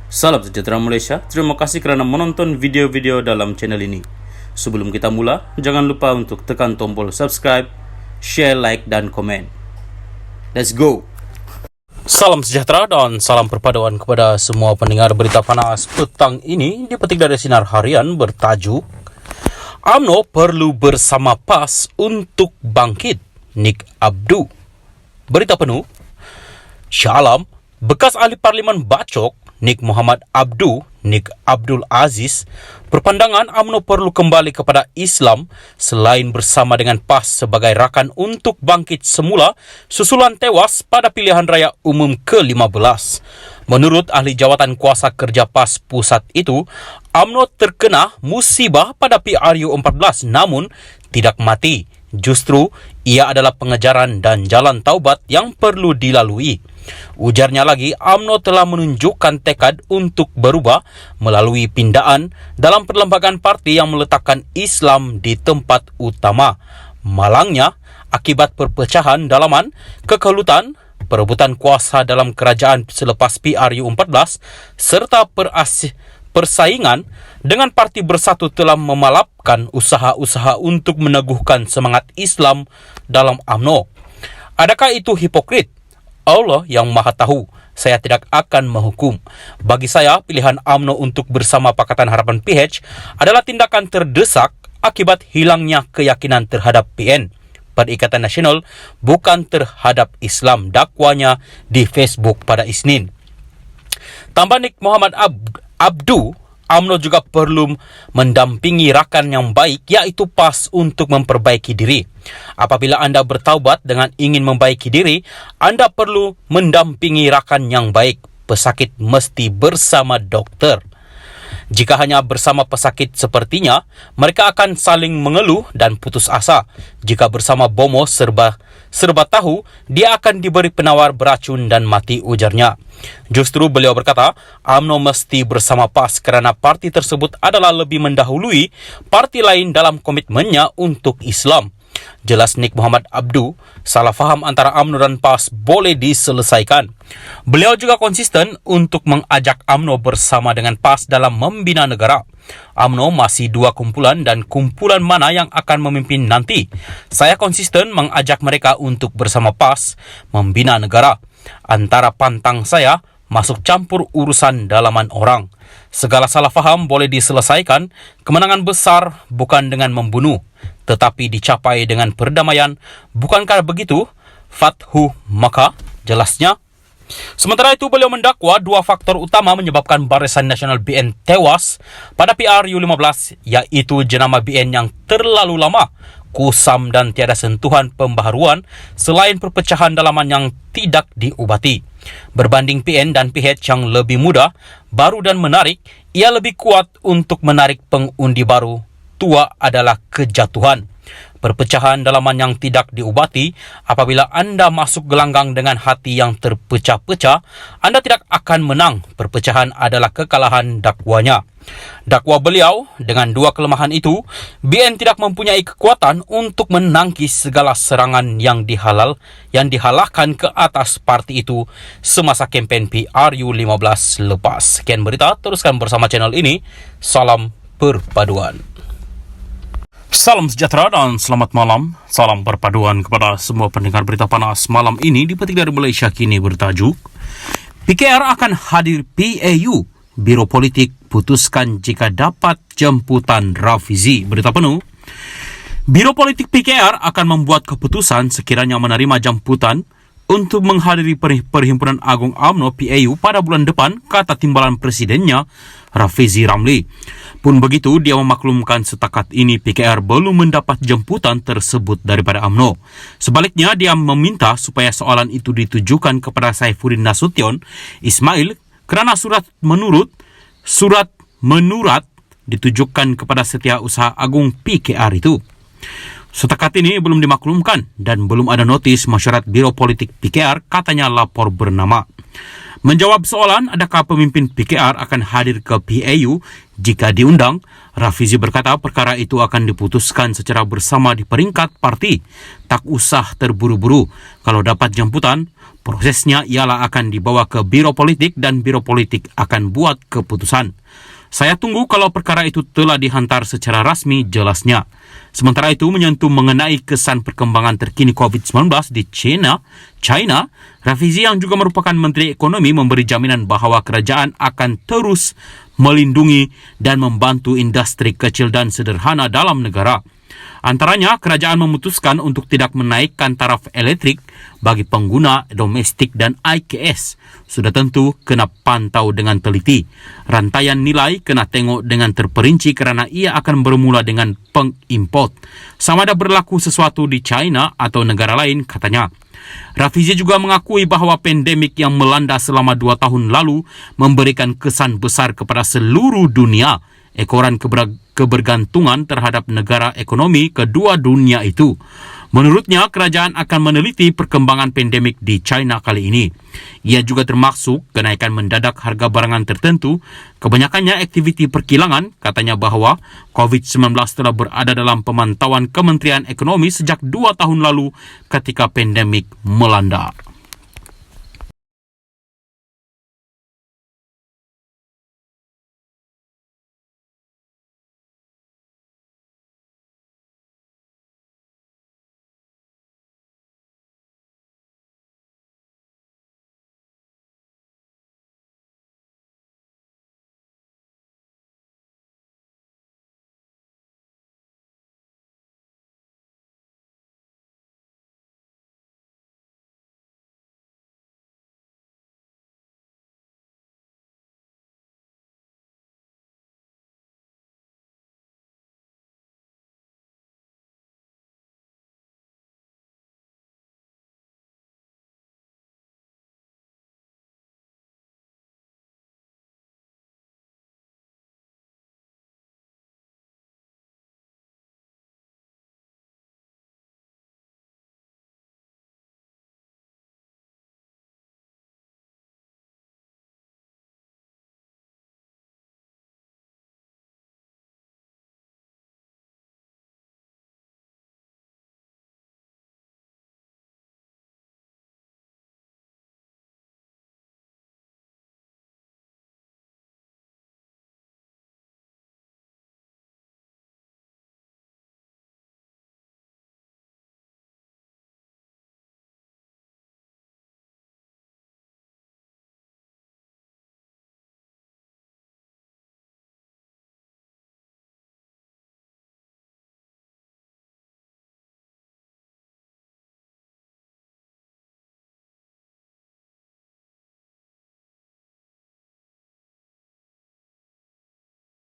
Salam sejahtera Malaysia, terima kasih kerana menonton video-video dalam channel ini. Sebelum kita mula, jangan lupa untuk tekan tombol subscribe, share, like, dan komen. Let's go! Salam sejahtera dan salam perpaduan kepada semua pendengar berita panas petang ini. Dipetik dari Sinar Harian bertajuk UMNO perlu bersama PAS untuk bangkit, Nik Abdu. Berita penuh, Shah Alam, bekas ahli Parlimen Bacok Nik Muhammad Abdu, Nik Abdul Aziz, berpandangan UMNO perlu kembali kepada Islam selain bersama dengan PAS sebagai rakan untuk bangkit semula susulan tewas pada pilihan raya umum ke-15. Menurut ahli jawatan kuasa kerja PAS pusat itu, UMNO terkena musibah pada PRU 14 namun tidak mati. Justru, ia adalah pengejaran dan jalan taubat yang perlu dilalui. Ujarnya lagi, UMNO telah menunjukkan tekad untuk berubah melalui pindaan dalam perlembagaan parti yang meletakkan Islam di tempat utama. Malangnya, akibat perpecahan dalaman, kekelutan, perebutan kuasa dalam kerajaan selepas PRU 14, serta persaingan dengan Parti Bersatu telah memalapkan usaha-usaha untuk meneguhkan semangat Islam dalam UMNO. Adakah itu hipokrit? Allah yang Maha Tahu, saya tidak akan menghukum. Bagi saya, pilihan UMNO untuk bersama Pakatan Harapan PH adalah tindakan terdesak akibat hilangnya keyakinan terhadap PN, Perikatan Nasional, bukan terhadap Islam, dakwanya di Facebook pada Isnin. Tambah Nik Muhammad Abdu, UMNO juga perlu mendampingi rakan yang baik, iaitu PAS untuk memperbaiki diri. Apabila anda bertaubat dengan ingin membaiki diri, anda perlu mendampingi rakan yang baik. Pesakit mesti bersama dokter. Jika hanya bersama pesakit sepertinya, mereka akan saling mengeluh dan putus asa. Jika bersama bomo serba tahu, dia akan diberi penawar beracun dan mati, ujarnya. Justru beliau berkata, UMNO mesti bersama PAS kerana parti tersebut adalah lebih mendahului parti lain dalam komitmennya untuk Islam. Jelas Nik Muhammad Abdu, salah faham antara UMNO dan PAS boleh diselesaikan. Beliau juga konsisten untuk mengajak UMNO bersama dengan PAS dalam membina negara. UMNO masih dua kumpulan dan kumpulan mana yang akan memimpin nanti. Saya konsisten mengajak mereka untuk bersama PAS membina negara. Antara pantang saya masuk campur urusan dalaman orang. Segala salah faham boleh diselesaikan. Kemenangan besar bukan dengan membunuh, tetapi dicapai dengan perdamaian. Bukankah begitu? Fathu Makkah, jelasnya. Sementara itu, beliau mendakwa dua faktor utama menyebabkan Barisan Nasional BN tewas pada PRU 15, yaitu jenama BN yang terlalu lama, kusam dan tiada sentuhan pembaharuan, selain perpecahan dalaman yang tidak diubati. Berbanding PN dan PH yang lebih muda, baru dan menarik, ia lebih kuat untuk menarik pengundi baru. Tua adalah kejatuhan. Perpecahan dalaman yang tidak diubati, apabila anda masuk gelanggang dengan hati yang terpecah-pecah, anda tidak akan menang. Perpecahan adalah kekalahan, dakwanya. Dakwa beliau, dengan dua kelemahan itu, BN tidak mempunyai kekuatan untuk menangkis segala serangan yang dihalahkan ke atas parti itu semasa kempen PRU 15 lepas. Sekian berita, teruskan bersama channel ini. Salam perpaduan. Salam sejahtera dan selamat malam. Salam perpaduan kepada semua pendengar berita panas malam ini. Dipetik dari Malaysia Kini bertajuk PKR akan hadir PAU, Biro Politik putuskan jika dapat jemputan Rafizi. Berita penuh, Biro Politik PKR akan membuat keputusan sekiranya menerima jemputan untuk menghadiri Perhimpunan Agung UMNO PAU pada bulan depan, kata timbalan presidennya Rafizi Ramli. Pun begitu, dia memaklumkan setakat ini PKR belum mendapat jemputan tersebut daripada UMNO. Sebaliknya, dia meminta supaya soalan itu ditujukan kepada Saifuddin Nasution Ismail kerana surat menurat ditujukan kepada Setiausaha Agung PKR itu. Setakat ini belum dimaklumkan dan belum ada notis mesyuarat Biro Politik PKR, katanya lapor bernama. Menjawab soalan adakah pemimpin PKR akan hadir ke PAU jika diundang, Rafizi berkata perkara itu akan diputuskan secara bersama di peringkat parti. Tak usah terburu-buru. Kalau dapat jemputan, Prosesnya ialah akan dibawa ke Biro Politik dan Biro Politik akan buat keputusan. Saya tunggu kalau perkara itu telah dihantar secara rasmi jelasnya. Sementara itu menyentuh mengenai kesan perkembangan terkini COVID-19 di China, Rafizi yang juga merupakan Menteri Ekonomi memberi jaminan bahawa kerajaan akan terus melindungi dan membantu industri kecil dan sederhana dalam negara. Antaranya, kerajaan memutuskan untuk tidak menaikkan taraf elektrik bagi pengguna domestik dan IKS. Sudah tentu kena pantau dengan teliti. Rantaian nilai kena tengok dengan terperinci kerana ia akan bermula dengan pengimport. Sama ada berlaku sesuatu di China atau negara lain, katanya. Rafizi juga mengakui bahawa pandemik yang melanda selama 2 tahun lalu memberikan kesan besar kepada seluruh dunia. Ekoran kebergantungan terhadap negara ekonomi kedua dunia itu. Menurutnya, kerajaan akan meneliti perkembangan pandemik di China kali ini. Ia juga termasuk kenaikan mendadak harga barangan tertentu, kebanyakannya aktiviti perkilangan. Katanya bahawa COVID-19 telah berada dalam pemantauan Kementerian Ekonomi sejak 2 tahun lalu ketika pandemik melanda.